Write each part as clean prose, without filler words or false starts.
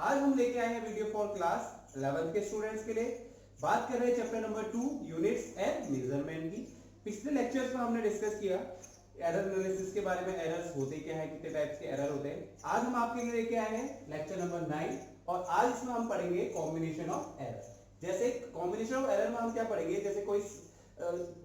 आज हम लेके आए हैं वीडियो फॉर क्लास 11th के स्टूडेंट्स के लिए। बात कर रहे हैं chapter number 2 units and measurement की। पिछले लेक्चर्स में हमने डिस्कस किया एरर एनालिसिस के बारे में, एरर्स होते क्या है, कितने टाइप्स के एरर होते हैं। आज हम आपके लिए लेके आए हैं लेक्चर नंबर 9 और आज इसमें हम पढ़ेंगे कॉम्बिनेशन ऑफ एरर। जैसे कॉम्बिनेशन ऑफ एरर में हम क्या पढ़ेंगे, जैसे कोई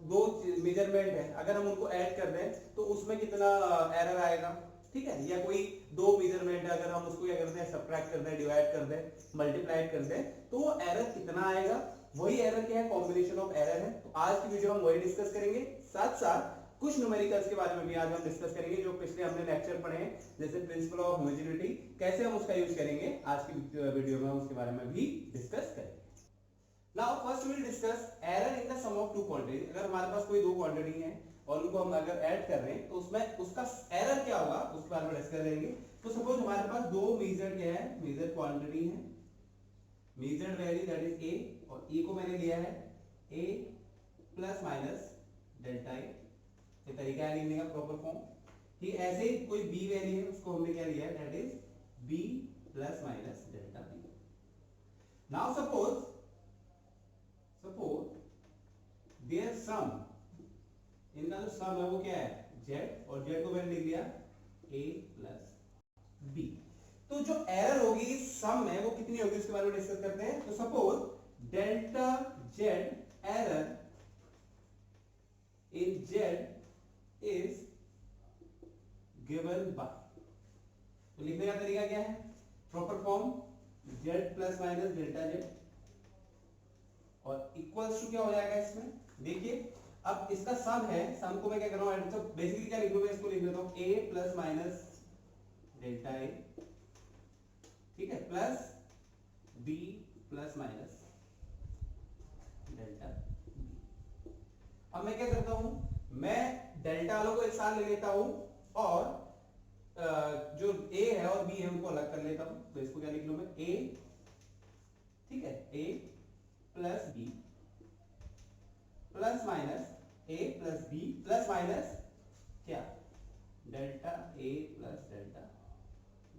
दो मेजरमेंट है, अगर हम उनको ऐड कर दें तो उसमें कितना एरर आएगा, ठीक है। या कोई दो मेजरमेंट है, अगर हम उसको क्या करते हैं, सब्ट्रैक्ट कर दें, डिवाइड कर दें, मल्टीप्लाई कर दें, तो वो एरर कितना आएगा, वही एरर क्या है, कॉम्बिनेशन ऑफ एरर है। तो आज की वीडियो हम वही डिस्कस करेंगे। साथ साथ कुछ न्यूमेरिकल्स के बारे में भी आज हम डिस्कस करेंगे, जो पिछले हमने लेक्चर पढ़े हैं, जैसे प्रिंसिपल ऑफ होमोजेनिटी, कैसे हम उसका यूज करेंगे, आज की वीडियो में हम उसके बारे में भी डिस्कस करेंगे। Now first we will discuss error in the sum of two quantity. अगर हमारे पास कोई दो क्वांटिटी है और उनको हम अगर ऐड कर रहे हैं तो उसमें उसका एरर क्या होगा उसके बारे में डिस्कस करेंगे। तो सपोज हमारे पास दो मेजर्ड क्या है, मेजर क्वांटिटी है, measured value that is a, और ए को मैंने लिया है ए प्लस माइनस डेल्टा ए। ये तरीका है लिखने का, प्रॉपर फॉर्म। ठीक, ऐसे ही कोई बी वैल्यू है, उसको हमने क्या लिया है, that is B plus minus delta B. Now suppose there sum, इनका जो सम है वो क्या है, z, और z को मैंने लिख दिया a प्लस b। तो जो एरर होगी सम में वो कितनी होगी उसके बारे में डिस्कस करते हैं। तो suppose delta z error in z is given by, तो लिखने का तरीका क्या है, proper form z plus minus delta z और इक्वल्स टू क्या हो जाएगा इसमें, देखिए अब इसका सम है, सम को मैं क्या कर रहा हूं, तो बेसिकली क्या लिख लूंगा, इसको लिख देता हूं a plus minus delta a, ठीक है, plus b plus minus delta b। अब मैं क्या करता हूं, मैं डेल्टा वालों को एक साथ ले लेता हूं और जो a है और b है उनको अलग कर लेता हूं। तो इसको क्या लिख लूं मैं, a, ठीक है, a plus b plus minus a plus b plus minus क्या, delta a plus delta b,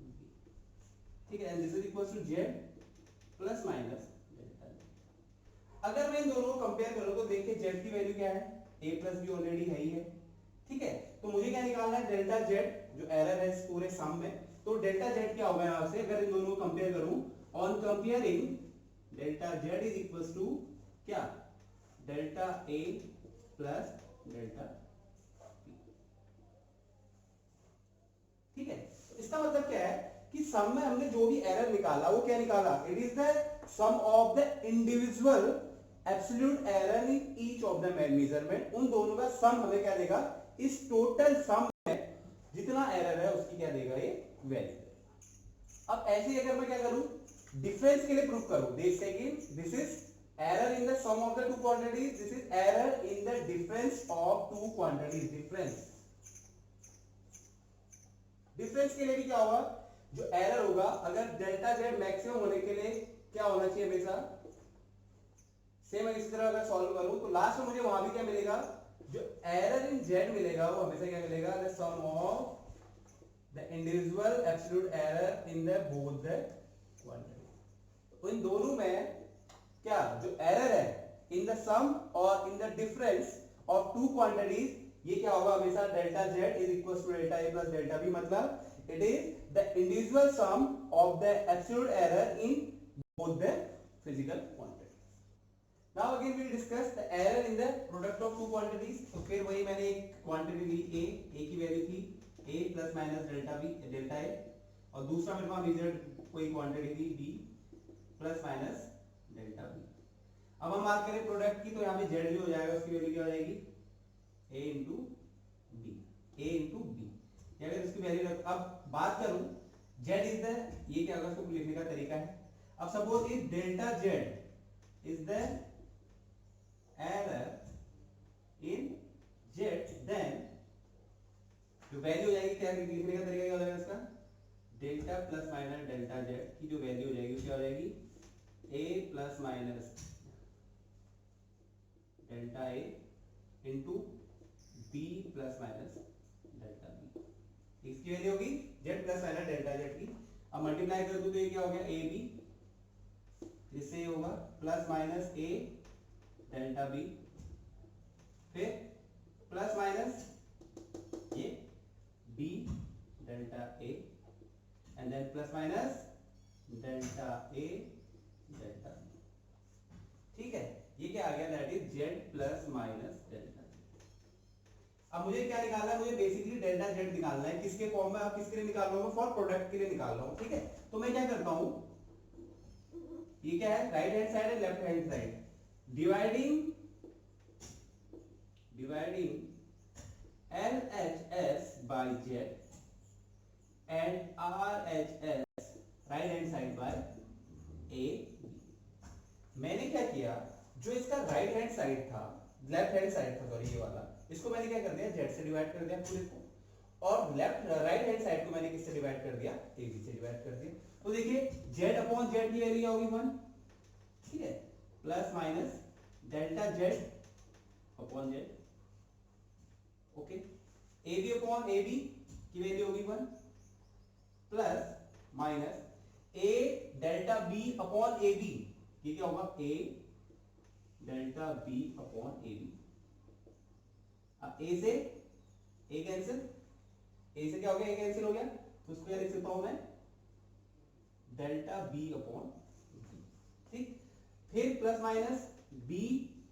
ठीक है, and this is equals to z plus minus delta z। अगर मैं इन दोनों को कंपेयर करूं तो देखिए z की वैल्यू क्या है, a प्लस b ऑलरेडी है ही है, ठीक है। तो मुझे क्या निकालना है, डेल्टा z, जो एरर है इस पूरे सम में। तो डेल्टा z क्या होगा यहां से, अगर इन दोनों को कंपेयर करूं, on comparing delta z is equals to क्या, delta a plus delta b, ठीक है। इसका मतलब क्या है कि सम में हमने जो भी एरर निकाला वो क्या निकाला, it is the sum of the individual absolute error in each of the measurement. उन दोनों का सम हमें क्या देगा, इस टोटल सम में जितना एरर है उसकी क्या देगा, ये वैल्यू। अब ऐसे ही अगर मैं क्या करूं, डिफरेंस के लिए प्रूफ करूं, देख second, this is error in the sum of the two quantities, this is error in the difference of two quantities, difference के लिए भी क्या होगा, जो एरर होगा, अगर डेल्टा z मैक्सिमम होने के लिए क्या होना चाहिए हमेशा, सेम इसी तरह अगर सॉल्व करूं तो लास्ट में मुझे वहां भी क्या मिलेगा, जो एरर इन z मिलेगा वो हमेशा क्या मिलेगा, the sum of the individual absolute error in the both the quantity. तो इन दोनों में क्या जो एरर है इन द सम और in the difference of two quantities, ये क्या होगा हमेशा, delta z is equal to delta a plus delta b, मतलब it is the individual sum of the absolute error in both the physical quantities. Now again we will discuss the error in the product of two quantities. तो फिर वही मैंने एक quantity ली a की value थी a plus minus delta b delta a, और दूसरा मेरे पास मेजर्ड कोई क्वांटिटी थी b plus minus delta b। अब हम बात करें प्रोडक्ट की, तो यहाँ पे z जो हो जाएगा उसकी वैल्यू क्या हो जाएगी, a into B, a into B. अगर इसकी वैल्यू, अब बात करूं z इज द, ये क्या होगा, इसको लिखने का तरीका है। अब suppose if delta z is the error in z, then जो वैल्यू हो जाएगी, क्या लिखने का तरीका क्या हो जाएगा इसका, delta plus minus delta z की जो वैल्यू हो जाएगी क्या हो जाएगी, a plus minus delta a into b plus minus delta b, इसकी वैल्यू होगी z plus minus delta z की। अब मल्टीप्लाई कर दूं तो ये क्या हो गया ए बी, इससे ये होगा plus minus A delta B, फिर प्लस माइनस ये B delta A and then plus minus delta A delta B. ठीक है, ये क्या आ गया, that is Z plus minus delta. अब मुझे क्या निकालना है, मुझे बेसिकली डेल्टा जेड निकालना है। किसके फॉर्म में, आप किसके लिए निकाल रहा हूं, फॉर प्रोडक्ट के लिए निकाल रहा हूं। ठीक है, तो मैं क्या करता हूं, ये क्या है, राइट हैंड साइड है left hand side, dividing LHS by Z and RHS right hand side by A। मैंने क्या किया, जो इसका राइट हैंड साइड था, लेफ्ट हैंड साइड था सॉरी, ये वाला, इसको मैंने क्या कर दिया, Z से डिवाइड कर दिया पूरे को, और लेफ्ट राइट हैंड साइड को मैंने किससे डिवाइड कर दिया, AB से डिवाइड कर दिया। तो देखिए Z अपॉन Z की वैल्यू होगी 1, ठीक है, plus minus delta Z upon Z, okay, AB upon AB की वैल्यू होगी 1 plus minus A delta B upon AB, ये क्या होगा, A delta B upon AB। अब A से A कैंसिल, A से क्या हो गया, A कैंसिल हो गया, तो उसको क्या लिख सकता हूं मैं, डेल्टा B अपॉन B। ठीक, फिर plus minus B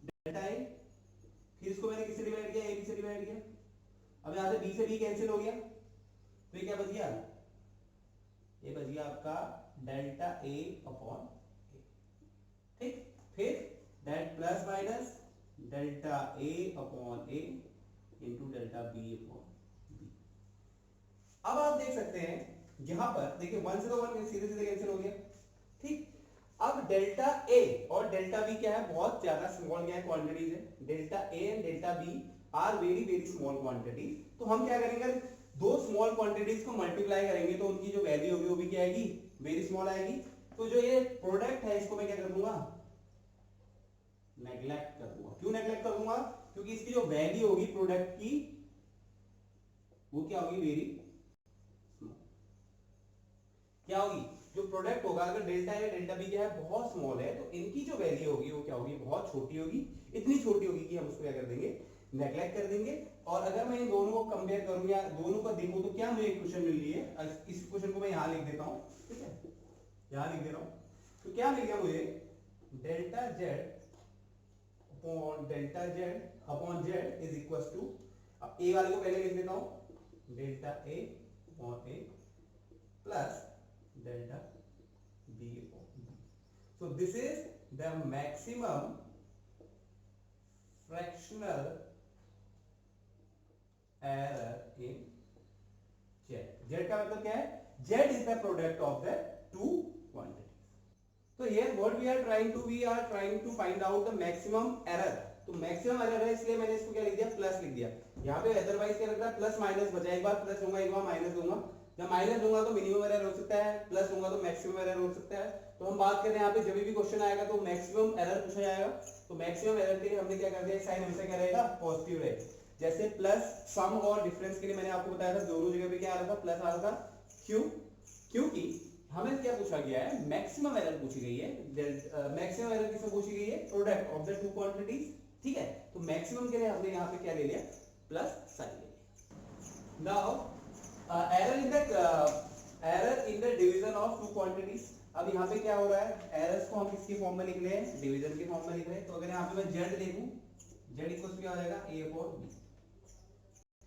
delta A, फिर इसको मैंने किससे डिवाइड किया, AB से डिवाइड किया। अब यहां से B से B कैंसिल हो गया, तो ये क्या बच गया, ये बच गया आपका डेल्टा A अपॉन A। ठीक, फिर that plus minus delta A upon A into delta B upon B। अब आप देख सकते हैं यहां पर देखिए 1 से तो 1 सीधे सीधे कैंसिल हो गया। ठीक, अब डेल्टा A और डेल्टा B क्या है, बहुत ज्यादा स्मॉल क्या है, क्वांटिटीज है। Delta A and delta B are very very small quantities. तो हम क्या करेंगे, दो स्मॉल क्वांटिटीज को मल्टीप्लाई करेंगे तो उनकी जो वैल्यू होगी वो भी क्या आएगी, वेरी स्मॉल आएगी। तो जो ये प्रोडक्ट है इसको मैं क्या कर दूंगा, नेग्लेक्ट कर दूंगा। क्यों नेग्लेक्ट कर दूंगा, क्योंकि इसकी जो वैल्यू होगी प्रोडक्ट की वो क्या होगी, वेरी स्मॉल। क्या होगी, जो प्रोडक्ट होगा, अगर डेल्टा ए डेल्टा बी क्या है, बहुत स्मॉल है, तो इनकी जो वैल्यू होगी वो क्या होगी, बहुत छोटी होगी। इतनी छोटी होगी कि हम उसको क्या कर देंगे, नेग्लेक्ट कर देंगे। और अगर मैं इन दोनों को कंपेयर करूं या दोनों को देखूं तो क्या मुझे क्वेश्चन मिल रही है, इस क्वेश्चन को मैं यहां लिख देता हूं, ठीक है, यहां लिख दे रहा हूं। तो क्या मिल गया मुझे, delta Z upon Z is equal to, अब ए वाले को पहले लिख देता हूं, delta A upon A plus delta B upon B. So this is the maximum fractional error in Z. Z का मतलब क्या है, Z is the product of the two quantities. तो here what we are trying to find out the maximum error. तो maximum error है इसलिए मैंने इसको क्या लिख दिया, प्लस लिख दिया। यहाँ पे अदरवाइज क्या लगता है, प्लस माइनस बचा, एक बार प्लस दूंगा एक बार माइनस दूंगा। जब माइनस दूंगा तो मिनिमम एरर हो सकता है, प्लस दूंगा तो मैक्सिमम एरर हो सकता है। तो हम बात कर रहे हैं यहाँ पे जब भी क्वेश्चन आएगा तो मैक्सिमम एरर पूछा जाएगा। तो मैक्सिमम एरर के लिए हमने क्या कर दिया, साइन हमेशा क्या रहेगा, पॉजिटिव रहेगा। जैसे प्लस सम और डिफरेंस के लिए मैंने आपको बताया था दोनों जगह पे क्या आ रहा था, प्लस आ रहा था। क्यों, क्योंकि हमें क्या पूछा गया है, मैक्सिमम एरर पूछी गई है। मैक्सिमम एरर किसमें पूछी गई है, product of the two quantities. ठीक है, तो मैक्सिमम के लिए हमने यहाँ पे क्या ले लिया, प्लस साइन ले लिया। Now error in the division of two quantities. अब यहाँ पे क्या हो रहा है, एरर्स को हम किसके फॉर्म में लिख रहे हैं, डिवीजन के फॉर्म में लिख रहे हैं। तो अगर यहाँ पे मैं जेड लिखूं, जेड इक्वल टू क्या हो जाएगा, ए अपॉन बी।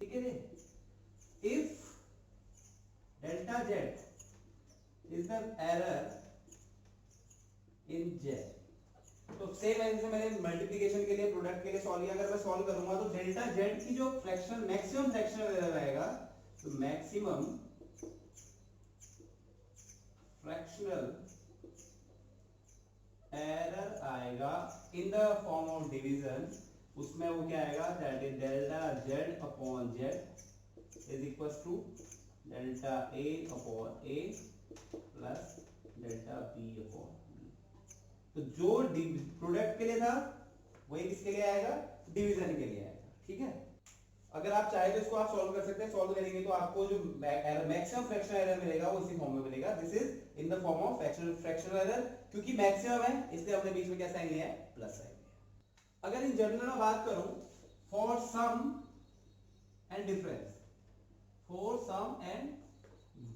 ठीक है, if delta Z is the error in Z। तो सेम ऐसे मैंने मल्टीप्लिकेशन के लिए, प्रोडक्ट के लिए सॉल्व किया। अगर मैं सॉल्व करूंगा तो डेल्टा जेड की जो फ्रैक्शनल मैक्सिमम फ्रैक्शनल एरर आएगा, तो मैक्सिमम फ्रैक्शनल एरर आएगा in the form of division. उसमें वो क्या आएगा, that is delta Z upon Z is equal to delta A upon A plus delta B upon B. तो जो प्रोडक्ट के लिए था वही किसके लिए आएगा, डिवीजन के लिए आएगा। ठीक है, अगर आप चाहे तो इसको आप सॉल्व कर सकते हैं, सॉल्व करेंगे तो आपको जो मैक्सिमम फ्रैक्शनल एरर मिलेगा वो इसी फॉर्म में मिलेगा, this is in the form of fractional error, क्योंकि मैक्सिमम है इसलिए हमने बीच में क्या साइन लिया है, प्लस साइन लिया। अगर इन जनरल में बात करूं, for sum and difference, for sum and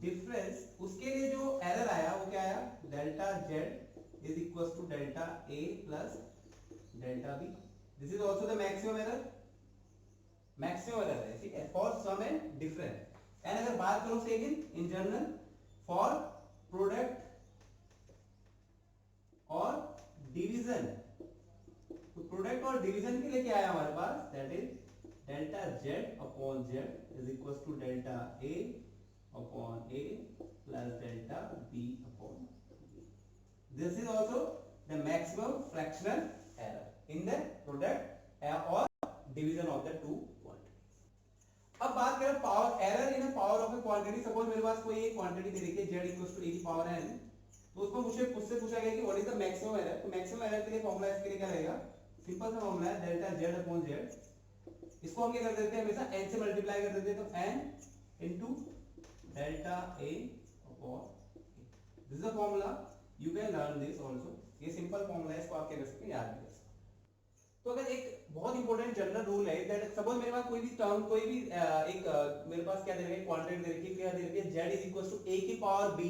difference, उसके लिए जो एरर आया वो क्या आया, delta Z is equal to delta A plus delta B, this is also the maximum error, maximum error है, ठीक है, for sum and difference. And अगर बात करो second in general for product और डिवीजन, तो प्रोडक्ट और डिवीजन के लिए क्या है हमारे पास, that is delta Z upon Z is equal to delta A upon A plus delta B upon B, this is also the maximum fractional error in the product और division of the two quantities. अब बात करें power error in power of a quantity, suppose मेरे पास कोई एक quantity दे रखी है z इक्वल्स टू e की पावर n, तो उसको मुझसे पूछा गया कि what is the maximum error, तो मैक्सिमम एरर के लिए फार्मूला इसके लिए क्या रहेगा, सिंपल सा फार्मूला है डेल्टा z अपॉन z, इसको हम क्या कर देते हैं हमेशा n से मल्टीप्लाई कर देते हैं, तो n into delta a upon a, this is the formula, you can learn this also, ये सिंपल फार्मूला है, इसको आप क्या कर सकते हैं, याद भी कर सकते हैं। तो अगर एक बहुत इंपॉर्टेंट जनरल रूल है दैट सपोज मेरे पास कोई भी टर्म, कोई भी मेरे पास क्या दे रखी है, क्वांटिटी दे रखी है, क्या दे रखी है, z is equal to a की पावर b,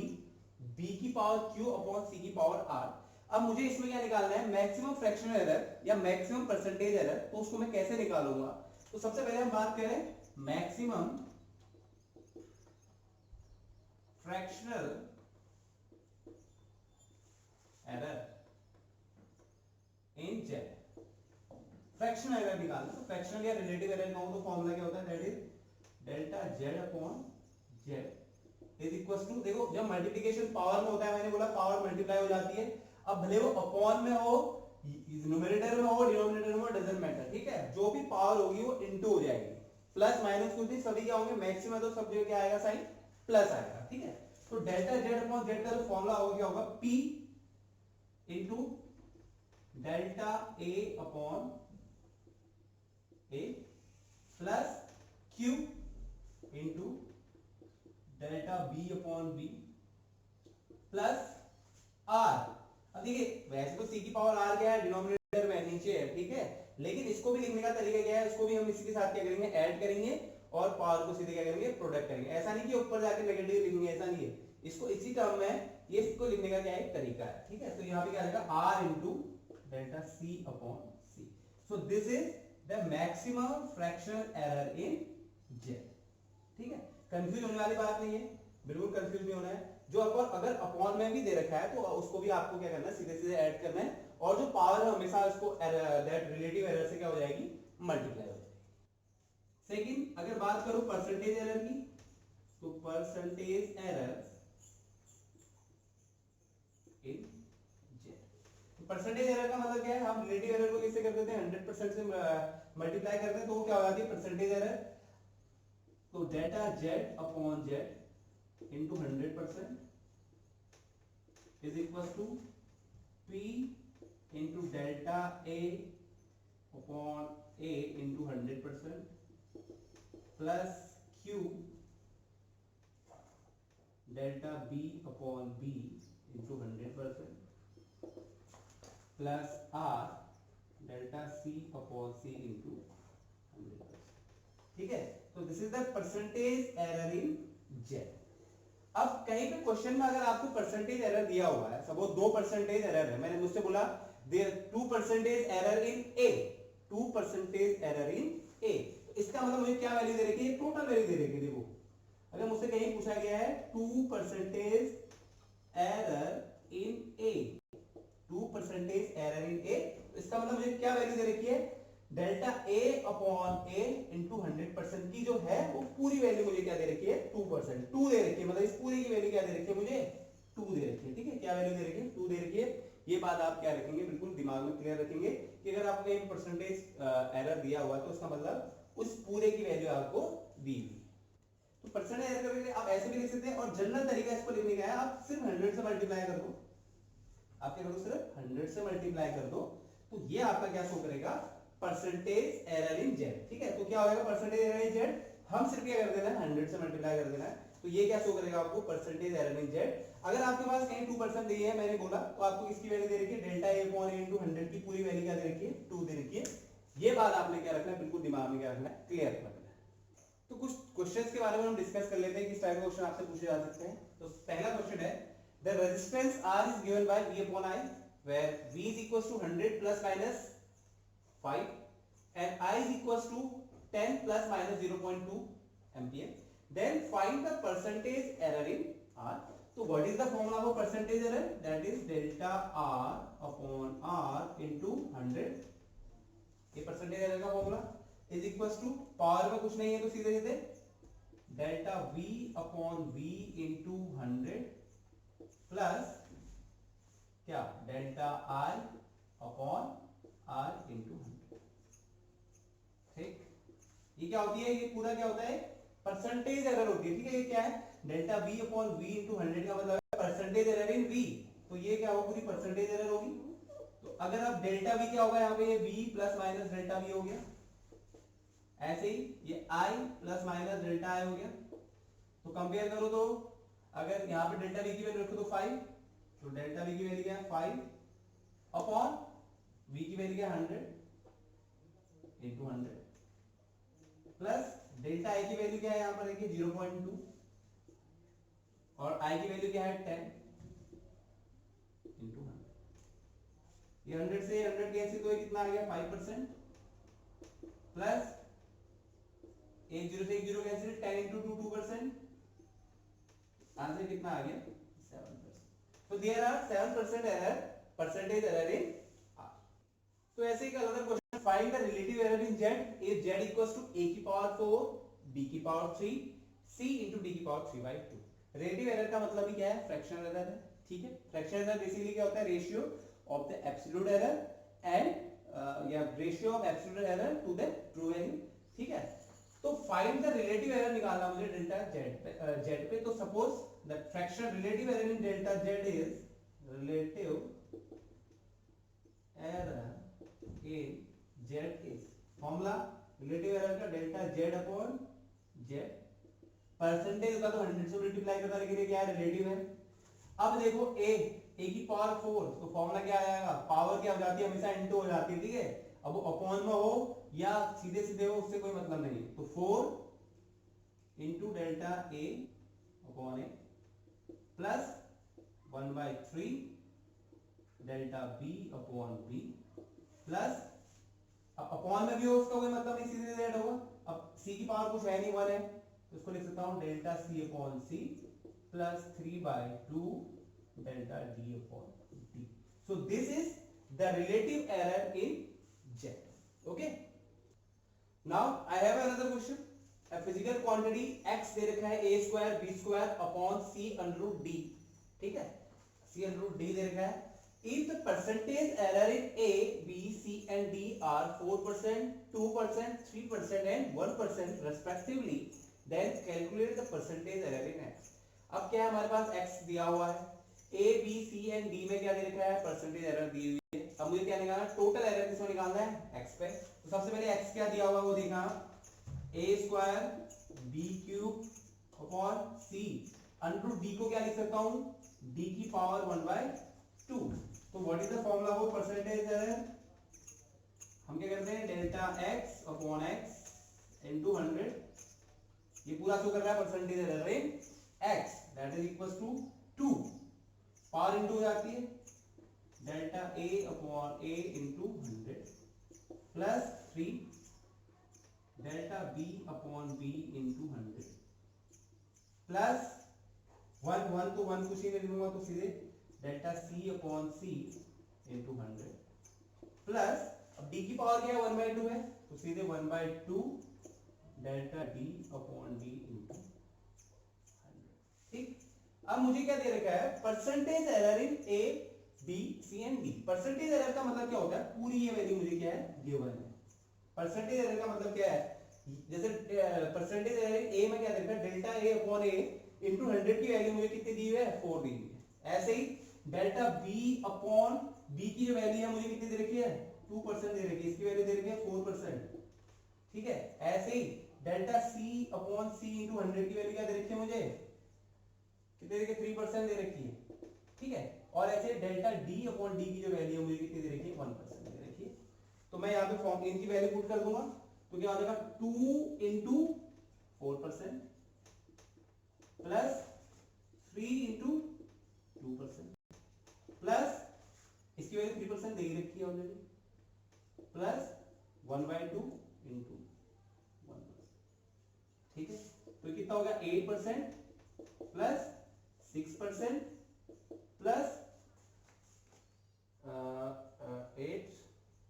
b की पावर q अपॉन c की पावर r। अब मुझे इसमें क्या निकालना है, मैक्सिमम फ्रैक्शनल एरर या मैक्सिमम परसेंटेज एरर, तो उसको मैं कैसे निकालूंगा, तो सबसे पहले हम बात करें maximum fractional error in z, fractional error निकालना, तो फ्रैक्शनल या रिलेटिव एरर कहूं तो फॉर्मूला क्या होता है, that is delta z upon z is equal to, देखो जब मल्टीप्लिकेशन पावर में होता है, मैंने बोला पावर मल्टीप्लाई हो जाती है, अब भले वो अपॉन में हो, न्यूमरेटर में हो, डिनोमिनेटर में हो, डजंट मैटर, ठीक है, जो भी पावर होगी वो इनटू हो जाएगी, प्लस माइनस कुछ भी सभी क्या होंगे, मैक्सिमम तो सब जगह क्या आएगा, साइन प्लस आएगा, ठीक है। तो डेल्टा z अपॉन z का जो फॉर्मूला होगा क्या होगा, p into delta a upon a plus q into delta b upon b plus r। अब देखिए वैसे तो c की पावर r क्या है, डिनोमिनेटर में नीचे है, ठीक है, लेकिन इसको भी लिखने का तरीका क्या है, इसको भी हम इसी के साथ क्या करेंगे, ऐड करेंगे और पावर को सीधे क्या करेंगे, प्रोडक्ट करेंगे, ऐसा नहीं कि ऊपर जाके नेगेटिव लिखेंगे, ऐसा नहीं है, इसको इसी टर्म में ये इसको लिखने का क्या एक तरीका है, ठीक है। तो यहाँ पे क्या आएगा r into delta c upon c, so this is the maximum fractional error in z, ठीक है, कंफ्यूज होने वाली बात नहीं है, बिल्कुल कंफ्यूज नहीं होना है, जो अगर अपॉन में भी दे रखा है तो उसको भी आपको क्या करना है, सीधे सीधे ऐड करना है, और जो पावर है हमेशा उसको दैट रिलेटिव एरर से क्या हो जाएगी, मल्टीप्लाई हो जाएगी। सेकंड अगर बात करूं परसेंटेज एरर की, तो percentage error in z, percentage error का मतलब क्या है, हम रिलेटिव एरर को कैसे कर देते हैं, 100% से मल्टीप्लाई करते हैं, तो वो क्या हो जाती है परसेंटेज एरर, तो delta z upon z into 100% is equals to p into delta a upon a into 100% plus q delta b upon b into 100% plus r delta c upon c into 100%, ठीक है। तो this is the percentage error in z। अब कहीं पे question में अगर आपको percentage error दिया हुआ है, सपोज 2% एरर है, मैंने मुझसे बोला there 2% error in A, 2% error in A, तो इसका मतलब मुझे क्या वैल्यू दे रखी है, टोटल वैल्यू दे रखी है। देखो अगर मुझसे कहीं पूछा गया है 2% error in A, 2% error in A, तो इसका मतलब मुझे क्या वैल्यू दे रखी है, delta a upon a into 100% की जो है वो पूरी वैल्यू मुझे क्या दे रखी है, 2%, 2 दे रखी है, मतलब इस पूरी की वैल्यू क्या दे रखी है मुझे, 2 दे रखी है, ठीक है, क्या वैल्यू दे रखी है, 2 दे रखी है। ये बात आप क्या रखेंगे, बिल्कुल दिमाग में क्लियर रखेंगे कि अगर आपको एक परसेंटेज एरर दिया हुआ है तो उसका मतलब उस पूरे की वैल्यू आपको दी हुई। तो परसेंटेज एरर करके आप ऐसे भी लिख सकते हैं, और जनरल तरीका इसको लिखने का है, आप सिर्फ 100 से मल्टीप्लाई कर दो, आप क्या करो सिर्फ 100 से मल्टीप्लाई कर दो, तो ये आपका क्या शो करेगा, परसेंटेज एरर इन जेड। ठीक है, तो क्या होगा परसेंटेज एरर इन जेड, हम सिर्फ क्या कर देना है 100 से मल्टीप्लाई कर देना है, तो ये क्या शो करेगा आपको परसेंटेज एरर इन जेड। अगर आपके पास कहीं 2% दी है मैंने बोला, तो आपको इसकी वैल्यू दे रखी है delta A upon A into 100 की पूरी वैल्यू क्या दे रखी है 2 दे रखी है। ये बात आपने क्या रखना है बिल्कुल दिमाग में क्या रखना है, क्लियर रखना है। तो कुछ क्वेश्चंस के बारे में हम डिस्कस कर लेते हैं, किस टाइप के क्वेश्चन आपसे पूछे जा सकते हैं। तो पहला क्वेश्चन है the resistance R is given by V upon I where V is equals to 100 plus minus 5 and I is equals to 10 plus minus 0.2 ampere, then find the percentage error in R. So what is the formula for percentage error? That is delta R upon R into 100. ये percentage error का formula is equals to power में कुछ नहीं है तो सीधे सीधे delta V upon V into 100 plus क्या delta I upon R into 100। ठीक, ये क्या होती है, ये पूरा क्या होता है परसेंटेज एरर होती है। ठीक है, ये क्या है delta V upon V into 100 का मतलब है परसेंटेज एरर इन V, तो ये क्या होगा पूरी परसेंटेज एरर होगी। तो अगर अब डेल्टा V क्या होगा यहाँ पे, ये V plus minus delta V हो गया, ऐसे ही ये I plus minus delta I हो गया। तो कंपेयर करो, तो अगर यहाँ पे डेल्टा V की वैल्यू रखो तो 5, तो डेल्टा V की वैल्यू क्या है 5 अपॉन V की वैल्यू क्या है 100 इंटू 100 प्लस डेल्टा I की वैल्यू क्या है यहाँ पर देखिए 0.2 और I की वैल्यू क्या है 10 इंटू 100। ये 100 से 100 कैंसिल तो ये कितना आ गया 5% प्लस एक जीरो से एक जीरो कैंसिल 10 इंटू 2 2%, आंसर कितना आ गया 7%। तो there are 7% error, percentage error in R। तो ऐसे ही another question, find the relative error in Z if Z equals to a की पावर 4 b की पावर 3 c into d की पावर 3 by 2। रिलेटिव एरर का मतलब ही क्या है, फ्रैक्शनल एरर है। ठीक है, फ्रैक्शनल एरर बेसिकली क्या होता है, ratio of the absolute error and या ratio of absolute error to the true value. ठीक है, तो फाइंड द रिलेटिव एरर निकालना मुझे डेल्टा Z पे। तो suppose the fraction relative error in delta Z is relative error in Z is formula relative error का delta Z upon Z, percentage का तो 100 से मल्टीप्लाई करता, लेकिन ये क्या है रिलेटिव है। अब देखो a की पावर 4, तो फॉर्मूला क्या आ जाएगा, पावर क्या हो जाती है हमेशा इनटू हो जाती है। ठीक है, अब वो अपॉन में हो या सीधे सीधे हो उससे कोई मतलब नहीं है, तो 4 into delta a upon a plus 1/3 delta b upon b plus upon में भी हो उसका कोई मतलब नहीं, सीधे सीधे ऐड होगा। अब c की पावर कुछ है नहीं 1 है, तो इसको लिख सकता हूं delta c upon c plus 3/2 delta d upon d। So this is the relative error in Z। Okay, now I have another question, a physical quantity x दे रखा है a square b square upon c under root d। ठीक है, c under root d दे रखा है। If the percentage error in A, B, C and D are 4%, 2%, 3% and 1% respectively, then calculate the percentage error in X। अब क्या है हमारे पास X दिया हुआ है, A, B, C and D में क्या दे रखा है परसेंटेज एरर दी हुई है। अब मुझे क्या निकालना है, टोटल एरर किसको निकालना है X पे। तो सबसे पहले X क्या दिया हुआ है वो देखा, a square b cube upon c under root d को क्या लिख सकता हूं d की पावर 1/2। तो what is the formula for percentage error, हम क्या करते हैं delta x upon x into 100, ये पूरा शो कर रहा है percentage error in x that is equals to 2 power into हो जाती है delta a upon a into 100 plus 3 delta b upon b into 100 plus 1 तो 1 कुछ ही नहीं लूंगा तो सीधे delta c upon c into 100 plus अब d की पावर क्या है 1/2 है, तो सीधे 1/2 delta d upon d into 100। ठीक, अब मुझे क्या दे रखा है percentage error in a b c and d। Percentage error का मतलब क्या होता है, पूरी ये वैल्यू मुझे क्या है गिवन है। परसेंटेज एरर का मतलब क्या है, जैसे परसेंटेज एरर a में क्या दे रखा है delta a upon a into 100 की वैल्यू मुझे कितनी दी हुई है 4 दी हुई है। ऐसे ही डेल्टा b अपॉन b की जो वैल्यू है मुझे कितनी दे रखी है 2% दे रखी है, इसकी वैल्यू दे रखी है 4%। ठीक है, ऐसे ही डेल्टा सी अपॉन सी इंटू 100 की वैल्यू क्या दे रखी है मुझे, कितने दे रखी है, 3% दे रखी है। ठीक है, और ऐसे डेल्टा डी अपॉन डी की जो वैल्यू है मुझे कितनी दे रखी है, 1% दे रखी है। तो मैं यहाँ पे फॉर्म इनकी वैल्यू पुट कर दूंगा, तो क्या हो जाएगा 2 इंटू 4% प्लस 3 इंटू 2% प्लस इसकी वैल्यू 3% दे ही रखी है ऑलरेडी, प्लस 1/2 इंटू 1%। ठीक है, तो कितना हो गया 8% plus 6% plus 8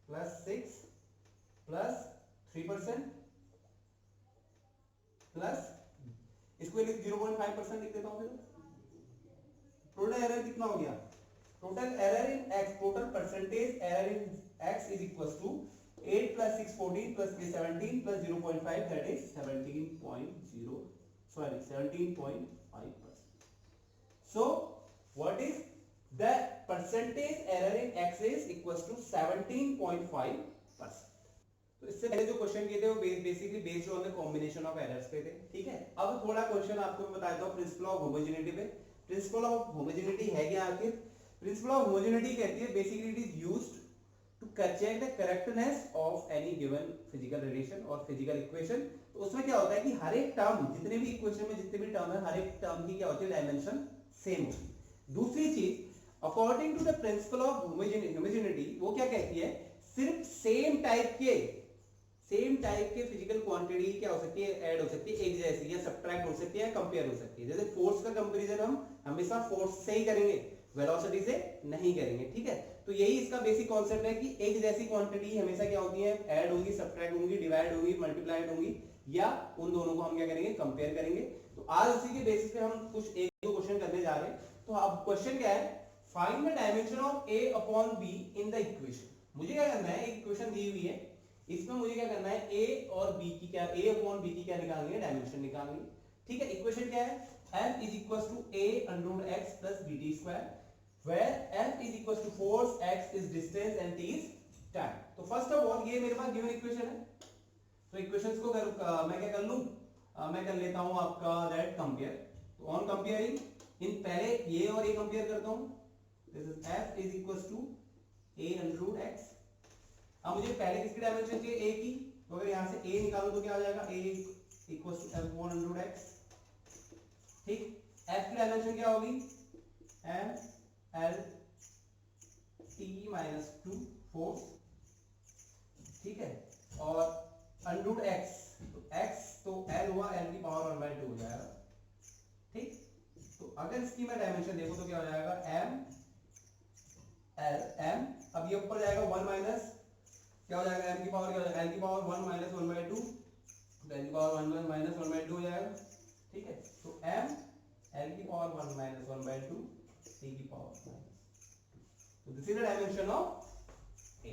plus 6 plus 3% plus इसको 0.5% लिख देता हूं फिर। टोटल एरर कितना हो गया, total error in x, total percentage error in x is equal to 8 plus 6 14 plus 3 17 plus 0.5 that is 17.0 sorry 17.5%. So what is the percentage error in x is equals to 17.5%. तो इससे पहले जो question किए थे वो basically based on the combination of errors पे थे। ठीक है, अब थोड़ा क्वेश्चन आपको मैं बता देता हूं प्रिंसिपल ऑफ होमोजेनिटी पे। प्रिंसिपल ऑफ होमोजेनिटी है क्या आखिर, प्रिंसिपल ऑफ होमोजेनिटी कहती है basically it is used to check the correctness of any given physical relation और physical equation। तो उसमें क्या होता है कि हर एक टर्म, जितने भी इक्वेशन में जितने भी टर्म है, हर एक टर्म की क्या होती है, डायमेंशन सेम होती है। दूसरी चीज, according to the principle of homogeneity, वो क्या कहती है, सिर्फ सेम टाइप के फिजिकल क्वांटिटी क्या हो सकती है, ऐड हो सकती है एक जैसी, या सब्ट्रैक्ट हो सकती है, कंपेयर हो सकती है। जैसे फोर्स का कंपैरिजन हम हमेशा फोर्स से ही करेंगे, वेलोसिटी से नहीं करेंगे। ठीक है, तो यही इसका बेसिक कॉन्सेप्ट है कि एक जैसी क्वांटिटी हमेशा क्या होती है, ऐड होंगी, सब्ट्रैक्ट होंगी, डिवाइड होंगी, मल्टीप्लाइड होंगी, या उन दोनों को हम क्या करेंगे, कंपेयर करेंगे। तो आज उसी के बेसिस पे हम कुछ एक दो क्वेश्चन करने जा रहे हैं। तो अब क्वेश्चन क्या है, find the dimension of a upon b in the equation. मुझे क्या करना है, एक इक्वेशन दी हुई है, इसमें मुझे क्या करना है, a और b की क्या, a अपॉन b की क्या निकालनी है, डायमेंशन निकालनी है। ठीक है, इक्वेशन क्या है, f is equals to a under root x plus bt square where f is equals to force, x is distance and t is time। तो फर्स्ट ऑफ ऑल ये मेरे पास गिवन इक्वेशन है, तो इक्वेशंस को मैं क्या कर लूं, मैं कर लेता हूं आपका दैट कंपेयर। तो ऑन कंपेयरिंग, इन पहले ये और ये कंपेयर करता हूं, this is f is equals to a under root x। अब मुझे पहले किसकी डायमेंशन चाहिए, a की, तो अगर यहां से a निकालूं तो क्या हो जाएगा, a equals to f1 under root x। ठीक, f की डायमेंशन क्या होगी, m l t minus 2 force. ठीक है, और अंडर रूट x, तो x तो l हुआ, l की पावर 1/2 हो जाएगा। ठीक, तो अगर इसकी मैं डायमेंशन देखूं तो क्या हो जाएगा, m l m, अब ये ऊपर जाएगा 1 माइनस क्या हो जाएगा, m की पावर क्या हो जाएगा, l की पावर 1 माइनस 1/2, तो l की पावर 1 माइनस 1/2 हो जाएगा। ठीक है, तो m l की पावर 1 माइनस 1/2 t की पावर माइनस, तो this is the dimension of a।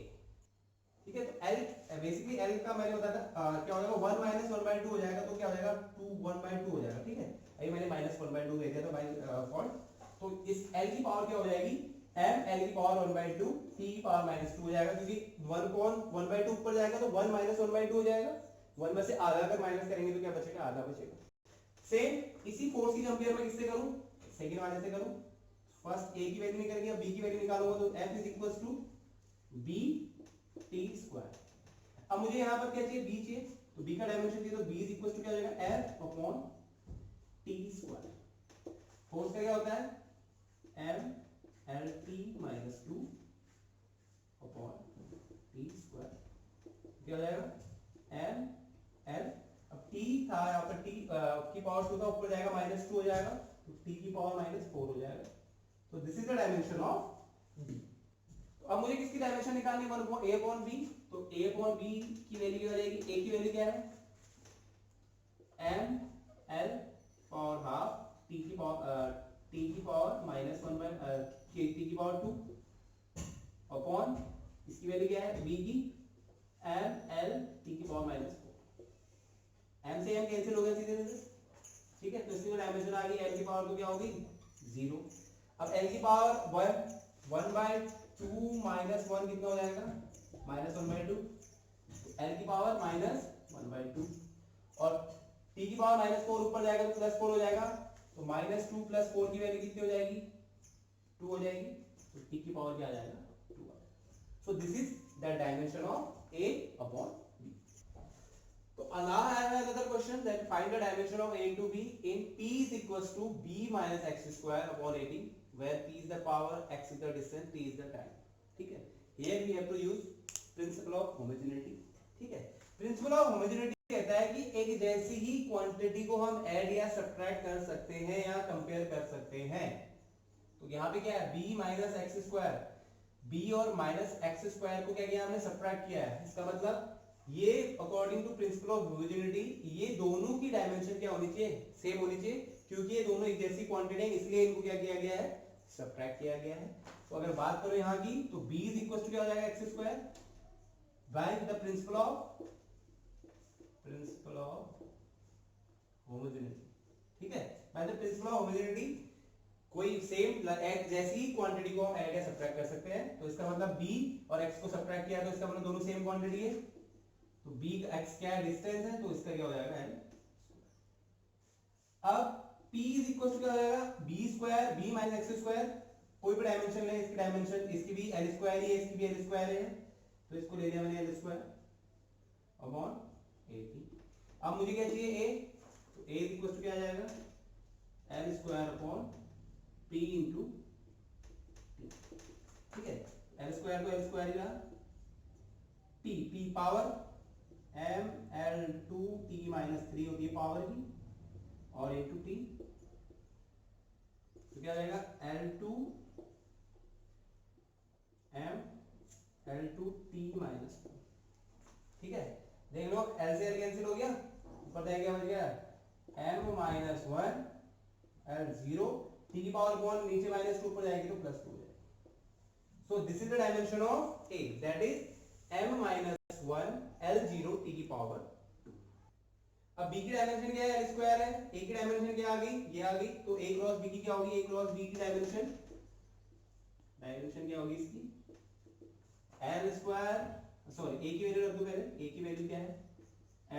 ठीक है, तो l बेसिकली l का मैंने बताया था क्या हो जाएगा, 1 माइनस 1/2 हो जाएगा, तो क्या हो जाएगा 2 1/2 हो जाएगा। ठीक है, अभी मैंने माइनस 1/2 दे दिया था बाय फॉल्ट। तो इस l की पावर क्या हो जाएगी, m l की पावर 1/2 t की पावर माइनस 2 हो जाएगा, क्योंकि 1 कौन 1/2 ऊपर जाएगा तो 1 माइनस 1/2 हो जाएगा, 1 में से आधा अगर माइनस करेंगे तो क्या बचेगा, आधा बचेगा। सेम इसी फोर्स की कंपेयर मैं किससे करूं, सेकंड वाले से करूं। फर्स्ट a की वैल्यू निकल गया, b की वैल्यू निकालूंगा, तो f is equals to b t square. अब मुझे यहां पर क्या चाहिए, b चाहिए, तो b का डायमेंशन चाहिए, तो b इज इक्वल्स टू क्या हो जाएगा, f upon t square. Force का क्या होता है, m l t minus 2 upon t square, क्या हो जाएगा, m l, अब t था यहाँ पर, t की पावर 2 था, ऊपर जाएगा माइनस 2 हो जाएगा, तो t की पावर माइनस 4 हो जाएगा। तो this is the dimension of b। तो अब मुझे किसकी डायमेंशन निकालनी है, a अपॉन b, तो a अपॉन b की वैल्यू क्या हो जाएगी, a की वैल्यू क्या है, m l power half t की पावर माइनस 1 t की पावर 2 अपॉन इसकी वैल्यू क्या है, b की m l t की पावर माइनस 4। m से m कैंसिल हो गया सीधे सीधे। ठीक है, तो इसकी डायमेंशन आ गई, l की पावर तो क्या होगी 0। अब l की पावर 1/2 माइनस 1 कितना हो जाएगा, -1/2, एल की पावर -1/2, और टी की पावर -4 ऊपर जाएगा तो +4 हो जाएगा, तो -2 + 4 की वैल्यू कितनी हो जाएगी, 2 हो जाएगी, तो टी की पावर क्या आ जाएगा, 2। सो this is the dimension of a upon b। So now I have another question, that find the dimension of a to b in p is equals to b minus x square upon 18, where p is the power, x is the distance, t is the time। ठीक है, here we have to use principle of homogeneity। ठीक है, principle of homogeneity कहता है कि एक जैसी ही quantity को हम ऐड या सब्ट्रैक्ट कर सकते हैं या कंपेयर कर सकते हैं। तो यहाँ पे क्या है, b minus x square, b और माइनस एक्स स्क्वायर को क्या किया हमने, सब्ट्रैक्ट किया है। इसका मतलब ये according to principle of homogeneity ये दोनों की डायमेंशन क्या होनी चाहिए, सेम होनी चाहिए, क्योंकि ये दोनों एक जैसी क्वांटिटी है, इसलिए इनको क्या किया गया है, सब्ट्रैक्ट किया गया है। तो अगर बात करो यहाँ की, तो b इज इक्वल टू क्या हो जाएगा, x square by the principle of homogeneity. ठीक है, by the principle of homogeneity कोई सेम एक जैसी क्वांटिटी को हम ऐड या सब्ट्रैक्ट कर सकते हैं। तो इसका मतलब b और x को सब्ट्रैक्ट किया तो इसका मतलब दोनों सेम क्वांटिटी है, तो b x क्या है, डिस्टेंस है, तो इसका क्या हो जाएगा, l। अब p इज इक्वल टू क्या हो जाएगा, b square, b minus x square, कोई भी डायमेंशन ले, इसकी डायमेंशन, इसकी भी l स्क्वायर ही है, इसकी भी l स्क्वायर है, तो इसको ले लिया मैंने l स्क्वायर अपॉन 18। अब मुझे क्या चाहिए, a, तो a इज इक्वल टू क्या आ जाएगा, l square upon p into t। ठीक है, l स्क्वायर को l स्क्वायर ही रहा, p power m l2 t minus 3 होती है पावर की, और इंटू t, तो क्या रहेगा, l2 m l2 t minus 2। ठीक है, देख लो l से l कैंसिल हो गया, ऊपर जाएगा बच गया m माइनस 1 l0 t की पावर कौन, नीचे -2 ऊपर जाएगी तो +2 हो जाएगा। सो this is the dimension of a, that is m minus 1 l0 t की पावर 2। अब b की डायमेंशन क्या है, l स्क्वायर है, a की डायमेंशन क्या आ गई, ये आ गई, तो a क्रॉस b की क्या होगी, a क्रॉस b की डायमेंशन क्या होगी इसकी, l स्क्वायर, सॉरी a की वैल्यू रख दो पहले, a की वैल्यू क्या है,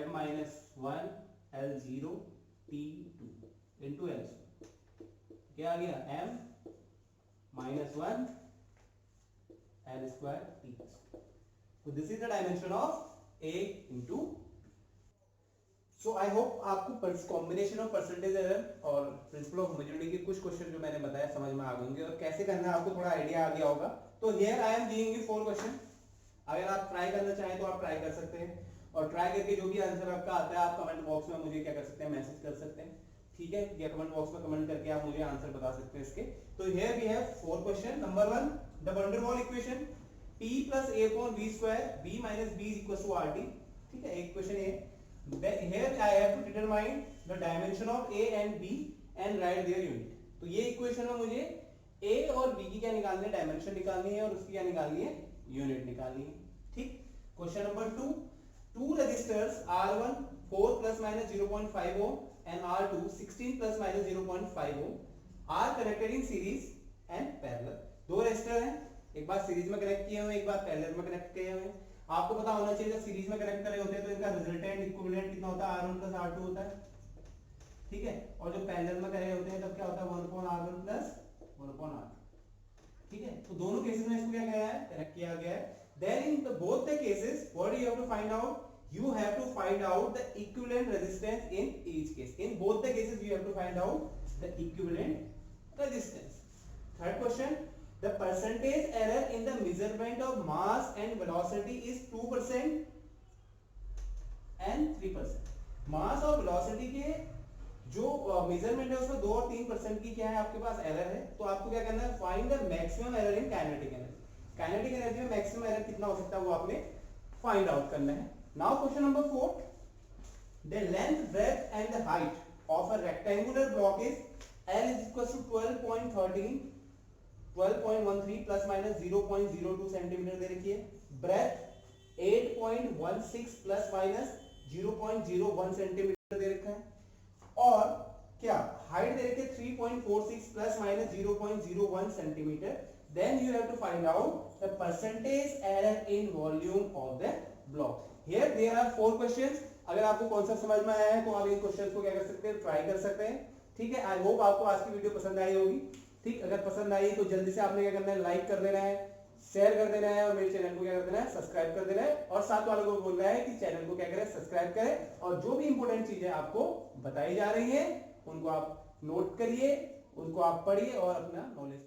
m minus 1 l0 t2 into l, क्या आ गया, m minus 1 l square t। तो this is the dimension of a into. So I hope आपको कॉम्बिनेशन ऑफ परसेंटेज एरर और प्रिंसिपल ऑफ होमोजेनिटी के कुछ क्वेश्चन जो मैंने बताया समझ में आ गए होंगे, और कैसे करना है आपको थोड़ा आइडिया आ गया होगा। तो here I am giving you 4 question, अगर आप ट्राई करना चाहें तो आप ट्राई कर सकते हैं, और ट्राई करके जो भी आंसर आपका आता है आप कमेंट बॉक्स में मुझे क्या कर सकते हैं, मैसेज कर सकते हैं। ठीक है, या कमेंट बॉक्स में कमेंट करके आप मुझे आंसर बता सकते हैं इसके। तो here we have 4 question. Number 1, the van der Waals equation p plus a upon b square b minus b is equals to rt। ठीक है, एक क्वेश्चन ये, here I have to determine the dimension of a and b and write their unit। तो ये equation में मुझे a और b की क्या निकालनी है, डायमेंशन निकालनी है, और उसकी क्या निकालनी है, यूनिट निकालनी है। ठीक, question number 2, two resistors R1 4 plus minus 0.5 ohm and R2 16 plus minus 0.5 ohm are connected in series and parallel। दो रेजिस्टर हैं, एक बार सीरीज में कनेक्ट किए हुए, एक बार पैरेलल में कनेक्ट किए हुए। आपको पता होना चाहिए जब सीरीज में कनेक्ट करे होते हैं तो इनका रिजल्टेंट इक्विवेलेंट कितना होता है, R1 plus R2 होता है। ठीक है, और जो पैरेलल में करे होते हैं तब क्या होता है, 1/R1 plus 1/R2। ठीक है, तो दोनों केसेस में इसको क्या किया है, कनेक्ट किया गया है। Then in both the cases, what do you have to find out? You have to find out the equivalent resistance in each case. In both the cases, you have to find out the equivalent resistance. Third question, the percentage error in the measurement of mass and velocity is 2% and 3%। mass और velocity के जो measurement है उसमें 2 और 3% की क्या है आपके पास एरर है। तो आपको क्या करना है, find the maximum error in kinetic energy. Kinetic energy में मैक्सिमम एरर कितना हो सकता है वो आपने फाइंड आउट करना है। Now question number 4, the length, breadth and the height of a rectangular block is L is equal to 12.13 12.13 plus minus 0.02 centimeter दे रखी है, ब्रेथ 8.16 प्लस माइनस 0.01 सेंटीमीटर दे रखा है, और क्या हाइट दे रखी है 3.46 plus minus 0.01 centimeter then you have to find out the percentage error in volume of the block. Here there are 4 questions. अगर आपको कॉन्सेप्ट समझ में आया है तो आप इन क्वेश्चंस को क्या कर सकते हैं, ट्राई कर सकते हैं। ठीक है, आई होप आपको आज की वीडियो पसंद आई होगी। ठीक, अगर पसंद आई तो जल्दी से आपने क्या करना है, लाइक कर देना है, शेयर कर देना है और मेरे चैनल को क्या कर देना है, सब्सक्राइब कर देना है। और साथ वालों को बोलना है कि चैनल को क्या करें, सब्सक्राइब करें। और जो भी इंपॉर्टेंट चीजें आपको बताई जा रही हैं उनको आप नोट करिए, उनको आप पढ़िए और अपना नॉलेज